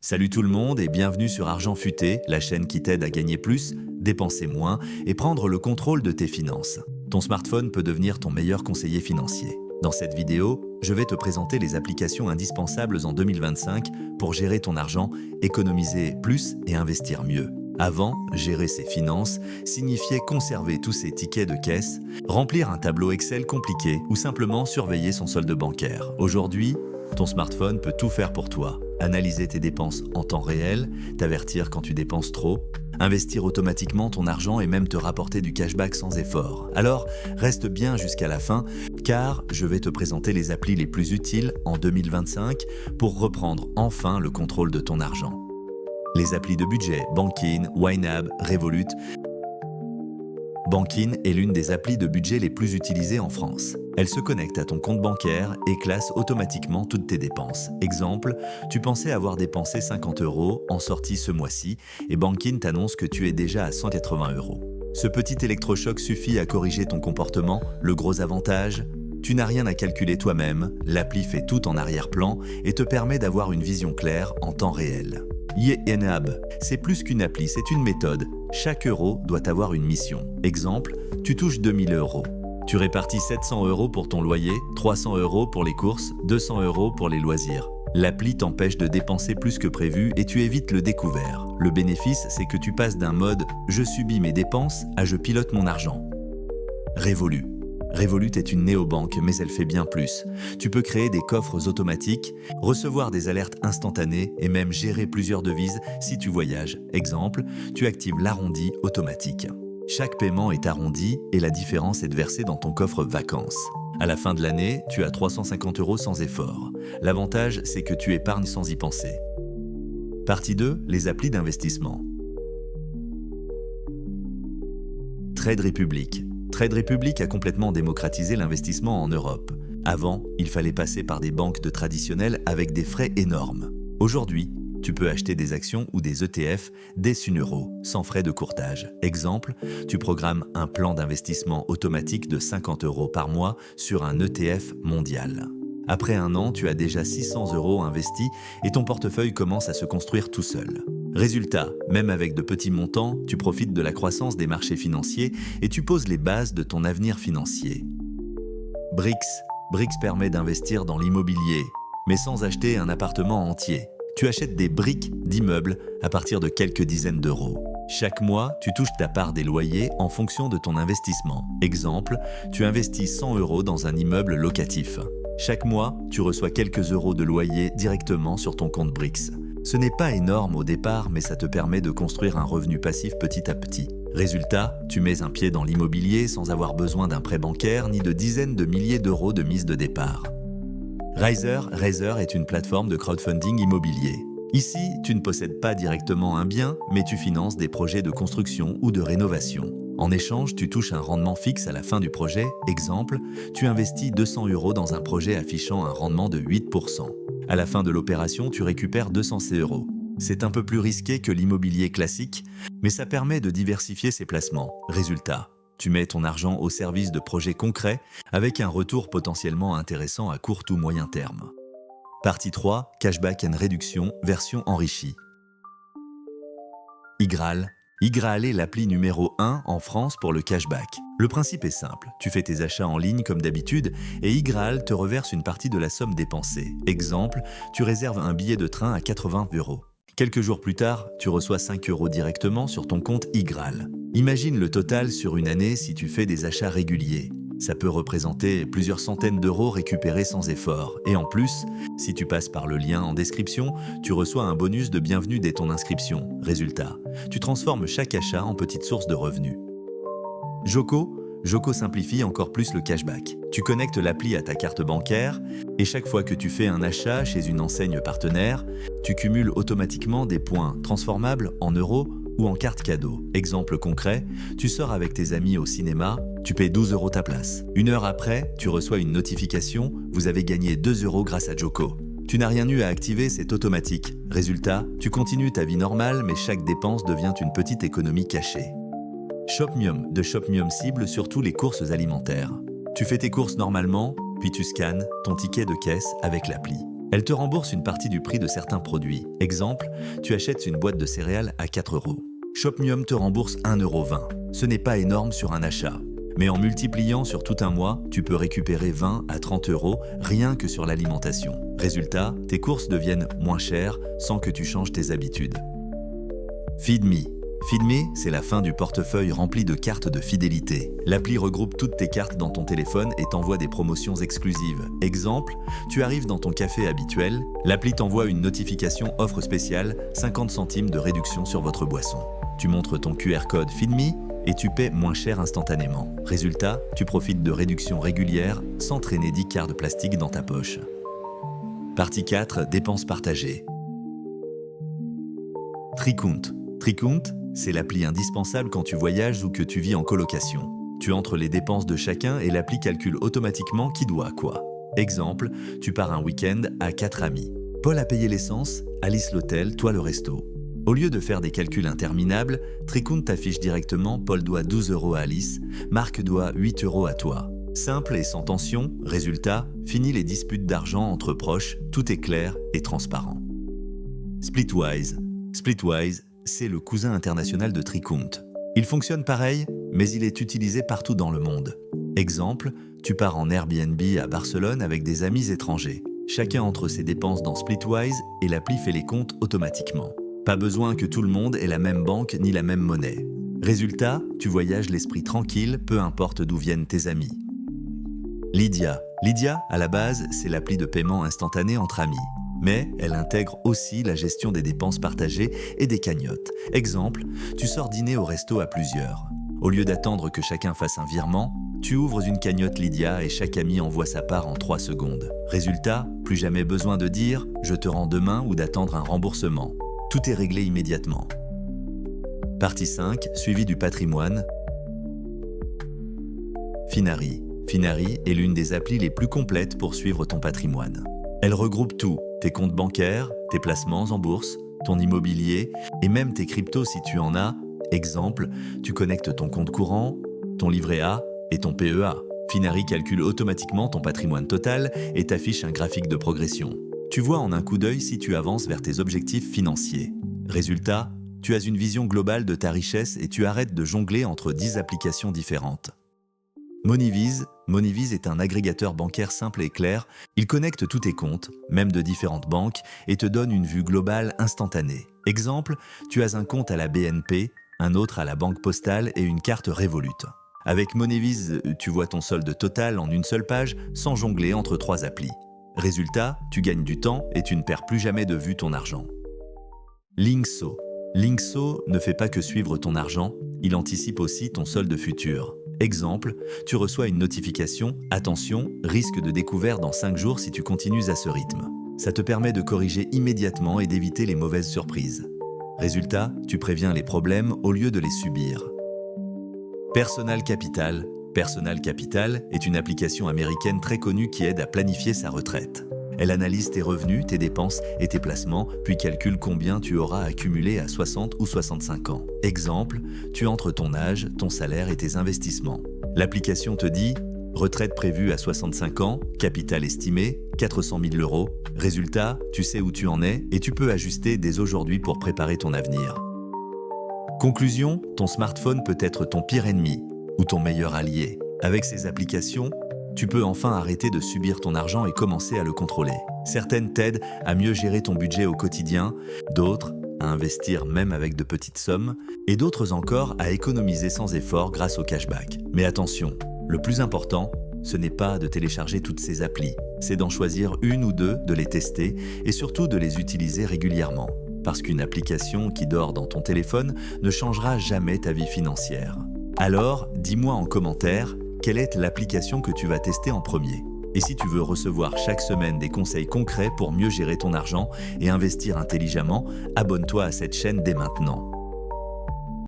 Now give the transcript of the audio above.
Salut tout le monde et bienvenue sur Argent Futé, la chaîne qui t'aide à gagner plus, dépenser moins et prendre le contrôle de tes finances. Ton smartphone peut devenir ton meilleur conseiller financier. Dans cette vidéo, je vais te présenter les applications indispensables en 2025 pour gérer ton argent, économiser plus et investir mieux. Avant, gérer ses finances signifiait conserver tous ses tickets de caisse, remplir un tableau Excel compliqué ou simplement surveiller son solde bancaire. Aujourd'hui, ton smartphone peut tout faire pour toi. Analyser tes dépenses en temps réel, t'avertir quand tu dépenses trop, investir automatiquement ton argent et même te rapporter du cashback sans effort. Alors, reste bien jusqu'à la fin, car je vais te présenter les applis les plus utiles en 2025 pour reprendre enfin le contrôle de ton argent. Les applis de budget, Bankin, YNAB, Revolut. Bankin est l'une des applis de budget les plus utilisées en France. Elle se connecte à ton compte bancaire et classe automatiquement toutes tes dépenses. Exemple, tu pensais avoir dépensé 50 € en sortie ce mois-ci et Bankin t'annonce que tu es déjà à 180 €. Ce petit électrochoc suffit à corriger ton comportement. Le gros avantage, tu n'as rien à calculer toi-même, l'appli fait tout en arrière-plan et te permet d'avoir une vision claire en temps réel. YNAB, c'est plus qu'une appli, c'est une méthode. Chaque euro doit avoir une mission. Exemple, tu touches 2000 €. Tu répartis 700 € pour ton loyer, 300 € pour les courses, 200 € pour les loisirs. L'appli t'empêche de dépenser plus que prévu et tu évites le découvert. Le bénéfice, c'est que tu passes d'un mode « je subis mes dépenses » à « je pilote mon argent ». Revolut. Revolut est une néobanque, mais elle fait bien plus. Tu peux créer des coffres automatiques, recevoir des alertes instantanées et même gérer plusieurs devises si tu voyages. Exemple, tu actives l'arrondi automatique. Chaque paiement est arrondi et la différence est versée dans ton coffre vacances. À la fin de l'année, tu as 350 € sans effort. L'avantage, c'est que tu épargnes sans y penser. Partie 2, les applis d'investissement. Trade Republic. Trade Republic a complètement démocratisé l'investissement en Europe. Avant, il fallait passer par des banques de traditionnelles avec des frais énormes. Aujourd'hui, tu peux acheter des actions ou des ETF dès 1 €, sans frais de courtage. Exemple, tu programmes un plan d'investissement automatique de 50 € par mois sur un ETF mondial. Après un an, tu as déjà 600 € investis et ton portefeuille commence à se construire tout seul. Résultat, même avec de petits montants, tu profites de la croissance des marchés financiers et tu poses les bases de ton avenir financier. BRICS. BRICS permet d'investir dans l'immobilier, mais sans acheter un appartement entier. Tu achètes des briques d'immeubles à partir de quelques dizaines d'euros. Chaque mois, tu touches ta part des loyers en fonction de ton investissement. Exemple, tu investis 100 € dans un immeuble locatif. Chaque mois, tu reçois quelques euros de loyer directement sur ton compte BRICS. Ce n'est pas énorme au départ, mais ça te permet de construire un revenu passif petit à petit. Résultat, tu mets un pied dans l'immobilier sans avoir besoin d'un prêt bancaire ni de dizaines de milliers d'euros de mise de départ. Raiser est une plateforme de crowdfunding immobilier. Ici, tu ne possèdes pas directement un bien, mais tu finances des projets de construction ou de rénovation. En échange, tu touches un rendement fixe à la fin du projet. Exemple, tu investis 200 € dans un projet affichant un rendement de 8%. À la fin de l'opération, tu récupères 200 €. C'est un peu plus risqué que l'immobilier classique, mais ça permet de diversifier ses placements. Résultat, tu mets ton argent au service de projets concrets avec un retour potentiellement intéressant à court ou moyen terme. Partie 3, Cashback and Réduction, version enrichie. iGraal. iGraal est l'appli numéro 1 en France pour le cashback. Le principe est simple, tu fais tes achats en ligne comme d'habitude et iGraal te reverse une partie de la somme dépensée. Exemple, tu réserves un billet de train à 80 €. Quelques jours plus tard, tu reçois 5 € directement sur ton compte iGraal. Imagine le total sur une année si tu fais des achats réguliers. Ça peut représenter plusieurs centaines d'euros récupérés sans effort. Et en plus, si tu passes par le lien en description, tu reçois un bonus de bienvenue dès ton inscription. Résultat, tu transformes chaque achat en petite source de revenus. Joco simplifie encore plus le cashback. Tu connectes l'appli à ta carte bancaire et chaque fois que tu fais un achat chez une enseigne partenaire, tu cumules automatiquement des points transformables en euros ou en carte cadeau. Exemple concret, tu sors avec tes amis au cinéma, tu paies 12 € ta place. 1 heure après, tu reçois une notification, vous avez gagné 2 € grâce à Joco. Tu n'as rien eu à activer, c'est automatique. Résultat, tu continues ta vie normale, mais chaque dépense devient une petite économie cachée. Shopmium. De Shopmium cible surtout les courses alimentaires. Tu fais tes courses normalement, puis tu scannes ton ticket de caisse avec l'appli. Elle te rembourse une partie du prix de certains produits. Exemple, tu achètes une boîte de céréales à 4 €. Shopmium te rembourse 1,20 €. Ce n'est pas énorme sur un achat. Mais en multipliant sur tout un mois, tu peux récupérer 20 à 30 € rien que sur l'alimentation. Résultat, tes courses deviennent moins chères sans que tu changes tes habitudes. Feed.me. Feed.me, c'est la fin du portefeuille rempli de cartes de fidélité. L'appli regroupe toutes tes cartes dans ton téléphone et t'envoie des promotions exclusives. Exemple, tu arrives dans ton café habituel, l'appli t'envoie une notification offre spéciale, 50 centimes de réduction sur votre boisson. Tu montres ton QR code Feed.me et tu paies moins cher instantanément. Résultat, tu profites de réductions régulières sans traîner 10 cartes de plastique dans ta poche. Partie 4, dépenses partagées. Tricount. Tricount, c'est l'appli indispensable quand tu voyages ou que tu vis en colocation. Tu entres les dépenses de chacun et l'appli calcule automatiquement qui doit quoi. Exemple, tu pars un week-end à 4 amis. Paul a payé l'essence, Alice l'hôtel, toi le resto. Au lieu de faire des calculs interminables, Tricount t'affiche directement Paul doit 12 € à Alice, Marc doit 8 € à toi. Simple et sans tension, résultat, fini les disputes d'argent entre proches, tout est clair et transparent. Splitwise. Splitwise, c'est le cousin international de Tricount. Il fonctionne pareil, mais il est utilisé partout dans le monde. Exemple, tu pars en Airbnb à Barcelone avec des amis étrangers. Chacun entre ses dépenses dans Splitwise et l'appli fait les comptes automatiquement. Pas besoin que tout le monde ait la même banque ni la même monnaie. Résultat, tu voyages l'esprit tranquille, peu importe d'où viennent tes amis. Lydia. Lydia, à la base, c'est l'appli de paiement instantané entre amis. Mais elle intègre aussi la gestion des dépenses partagées et des cagnottes. Exemple, tu sors dîner au resto à plusieurs. Au lieu d'attendre que chacun fasse un virement, tu ouvres une cagnotte Lydia et chaque ami envoie sa part en 3 secondes. Résultat, plus jamais besoin de dire « je te rends demain » ou d'attendre un remboursement. Tout est réglé immédiatement. Partie 5, suivi du patrimoine. Finari. Finari est l'une des applis les plus complètes pour suivre ton patrimoine. Elle regroupe tout, tes comptes bancaires, tes placements en bourse, ton immobilier et même tes cryptos si tu en as. Exemple, tu connectes ton compte courant, ton livret A et ton PEA. Finari calcule automatiquement ton patrimoine total et t'affiche un graphique de progression. Tu vois en un coup d'œil si tu avances vers tes objectifs financiers. Résultat, tu as une vision globale de ta richesse et tu arrêtes de jongler entre 10 applications différentes. Moneyviz. Moneyviz est un agrégateur bancaire simple et clair. Il connecte tous tes comptes, même de différentes banques, et te donne une vue globale instantanée. Exemple, tu as un compte à la BNP, un autre à la Banque Postale et une carte Revolut. Avec Moneyviz, tu vois ton solde total en une seule page sans jongler entre 3 applis. Résultat, tu gagnes du temps et tu ne perds plus jamais de vue ton argent. Linkso. Linkso ne fait pas que suivre ton argent, il anticipe aussi ton solde futur. Exemple, tu reçois une notification « Attention, risque de découvert dans 5 jours si tu continues à ce rythme ». Ça te permet de corriger immédiatement et d'éviter les mauvaises surprises. Résultat, tu préviens les problèmes au lieu de les subir. Personal Capital. Personal Capital est une application américaine très connue qui aide à planifier sa retraite. Elle analyse tes revenus, tes dépenses et tes placements, puis calcule combien tu auras accumulé à 60 ou 65 ans. Exemple, tu entres ton âge, ton salaire et tes investissements. L'application te dit « Retraite prévue à 65 ans, capital estimé, 400 000 €. Résultat, tu sais où tu en es et tu peux ajuster dès aujourd'hui pour préparer ton avenir. » Conclusion, ton smartphone peut être ton pire ennemi ou ton meilleur allié. Avec ces applications, tu peux enfin arrêter de subir ton argent et commencer à le contrôler. Certaines t'aident à mieux gérer ton budget au quotidien, d'autres à investir même avec de petites sommes, et d'autres encore à économiser sans effort grâce au cashback. Mais attention, le plus important, ce n'est pas de télécharger toutes ces applis, c'est d'en choisir une ou deux, de les tester et surtout de les utiliser régulièrement. Parce qu'une application qui dort dans ton téléphone ne changera jamais ta vie financière. Alors, dis-moi en commentaire, quelle est l'application que tu vas tester en premier? Et si tu veux recevoir chaque semaine des conseils concrets pour mieux gérer ton argent et investir intelligemment, abonne-toi à cette chaîne dès maintenant.